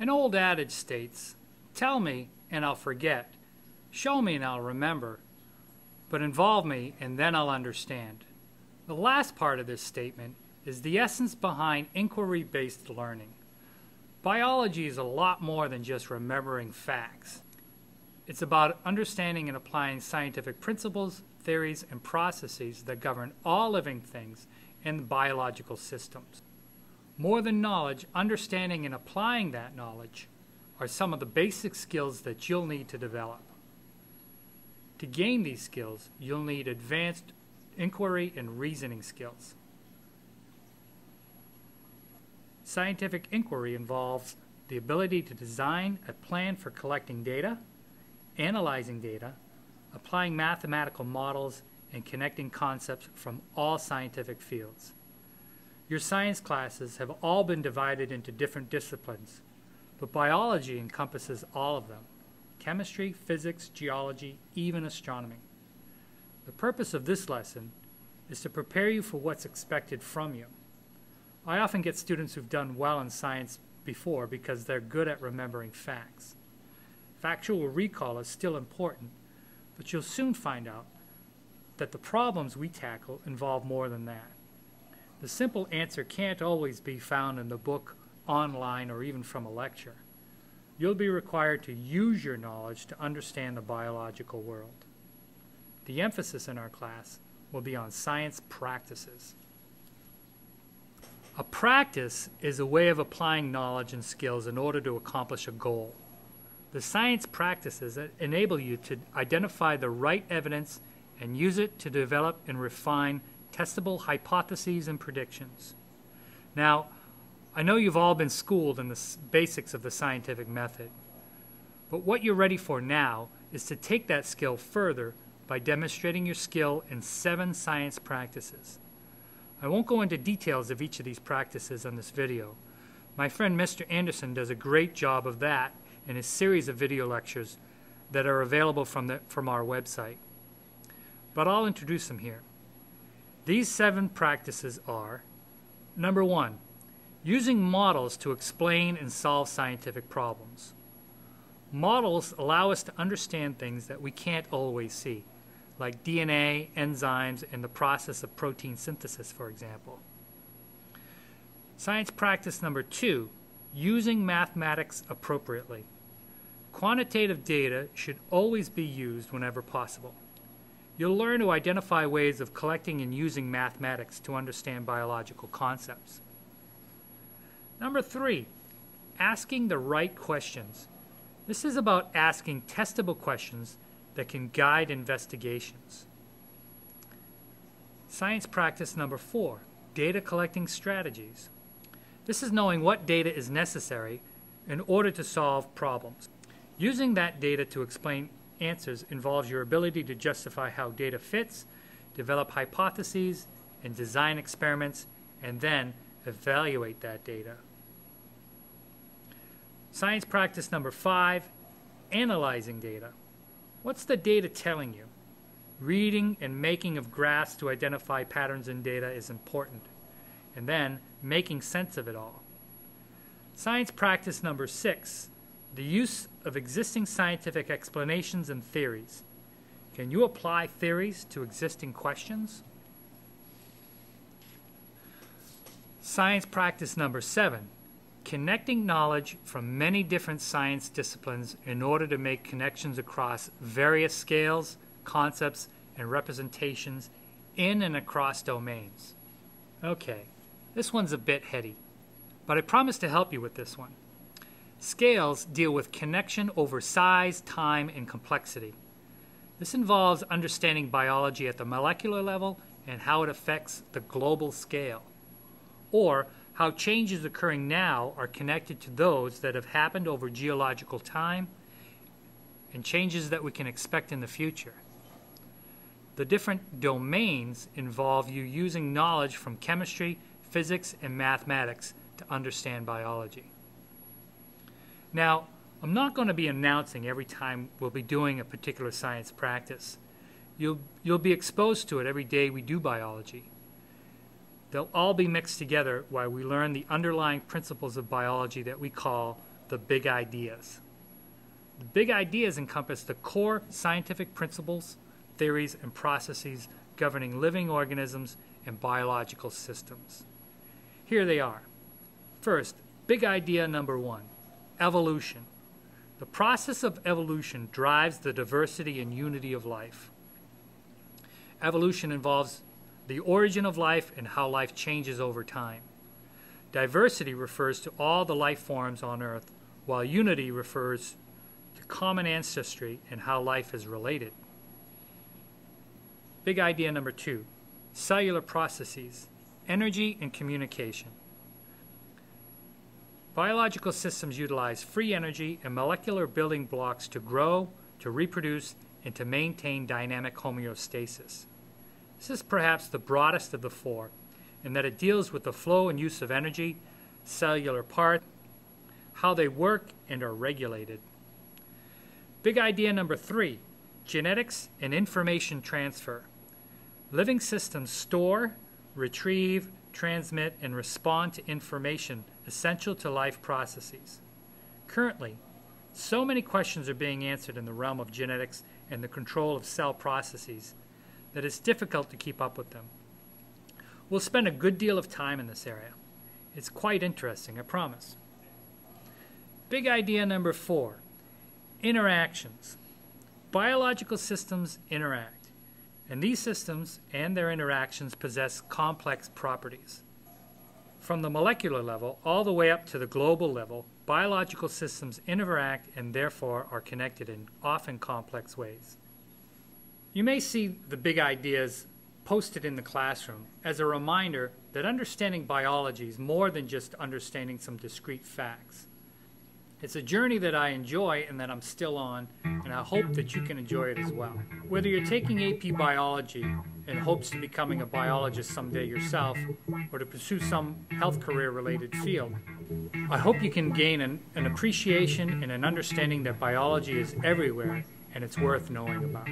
An old adage states, "Tell me and I'll forget, show me and I'll remember, but involve me and then I'll understand." The last part of this statement is the essence behind inquiry-based learning. Biology is a lot more than just remembering facts. It's about understanding and applying scientific principles, theories, and processes that govern all living things and biological systems. More than knowledge, understanding and applying that knowledge are some of the basic skills that you'll need to develop. To gain these skills, you'll need advanced inquiry and reasoning skills. Scientific inquiry involves the ability to design a plan for collecting data, analyzing data, applying mathematical models, and connecting concepts from all scientific fields. Your science classes have all been divided into different disciplines, but biology encompasses all of them: chemistry, physics, geology, even astronomy. The purpose of this lesson is to prepare you for what's expected from you. I often get students who've done well in science before because they're good at remembering facts. Factual recall is still important, but you'll soon find out that the problems we tackle involve more than that. The simple answer can't always be found in the book, online, or even from a lecture. You'll be required to use your knowledge to understand the biological world. The emphasis in our class will be on science practices. A practice is a way of applying knowledge and skills in order to accomplish a goal. The science practices enable you to identify the right evidence and use it to develop and refine testable hypotheses and predictions. Now, I know you've all been schooled in the basics of the scientific method, but what you're ready for now is to take that skill further by demonstrating your skill in 7 science practices. I won't go into details of each of these practices on this video. My friend Mr. Anderson does a great job of that in his series of video lectures that are available from our website. But I'll introduce them here. These 7 practices are: number 1, using models to explain and solve scientific problems. Models allow us to understand things that we can't always see, like DNA, enzymes, and the process of protein synthesis, for example. Science practice number 2, using mathematics appropriately. Quantitative data should always be used whenever possible. You'll learn to identify ways of collecting and using mathematics to understand biological concepts. Number 3, asking the right questions. This is about asking testable questions that can guide investigations. Science practice number 4, data collecting strategies. This is knowing what data is necessary in order to solve problems. Using that data to explain answers involves your ability to justify how data fits, develop hypotheses, and design experiments, and then evaluate that data. Science practice number 5, analyzing data. What's the data telling you? Reading and making of graphs to identify patterns in data is important, and then making sense of it all. Science practice number 6, the use of existing scientific explanations and theories. Can you apply theories to existing questions? Science practice number 7, connecting knowledge from many different science disciplines in order to make connections across various scales, concepts, and representations in and across domains. Okay, this one's a bit heady, but I promise to help you with this one. Scales deal with connection over size, time, and complexity. This involves understanding biology at the molecular level and how it affects the global scale, or how changes occurring now are connected to those that have happened over geological time and changes that we can expect in the future. The different domains involve you using knowledge from chemistry, physics, and mathematics to understand biology. Now, I'm not going to be announcing every time we'll be doing a particular science practice. You'll be exposed to it every day we do biology. They'll all be mixed together while we learn the underlying principles of biology that we call the big ideas. The big ideas encompass the core scientific principles, theories, and processes governing living organisms and biological systems. Here they are. First, big idea number 1, evolution. The process of evolution drives the diversity and unity of life. Evolution involves the origin of life and how life changes over time. Diversity refers to all the life forms on Earth, while unity refers to common ancestry and how life is related. Big idea number 2, cellular processes, energy and communication. Biological systems utilize free energy and molecular building blocks to grow, to reproduce, and to maintain dynamic homeostasis. This is perhaps the broadest of the 4, in that it deals with the flow and use of energy, cellular parts, how they work and are regulated. Big idea number 3, genetics and information transfer. Living systems store, retrieve, transmit, and respond to information essential to life processes. Currently, so many questions are being answered in the realm of genetics and the control of cell processes that it's difficult to keep up with them. We'll spend a good deal of time in this area. It's quite interesting, I promise. Big idea number 4, interactions. Biological systems interact, and these systems and their interactions possess complex properties. From the molecular level all the way up to the global level, biological systems interact and therefore are connected in often complex ways. You may see the big ideas posted in the classroom as a reminder that understanding biology is more than just understanding some discrete facts. It's a journey that I enjoy and that I'm still on, and I hope that you can enjoy it as well. Whether you're taking AP Biology in hopes to becoming a biologist someday yourself, or to pursue some health career related field, I hope you can gain an appreciation and an understanding that biology is everywhere and it's worth knowing about.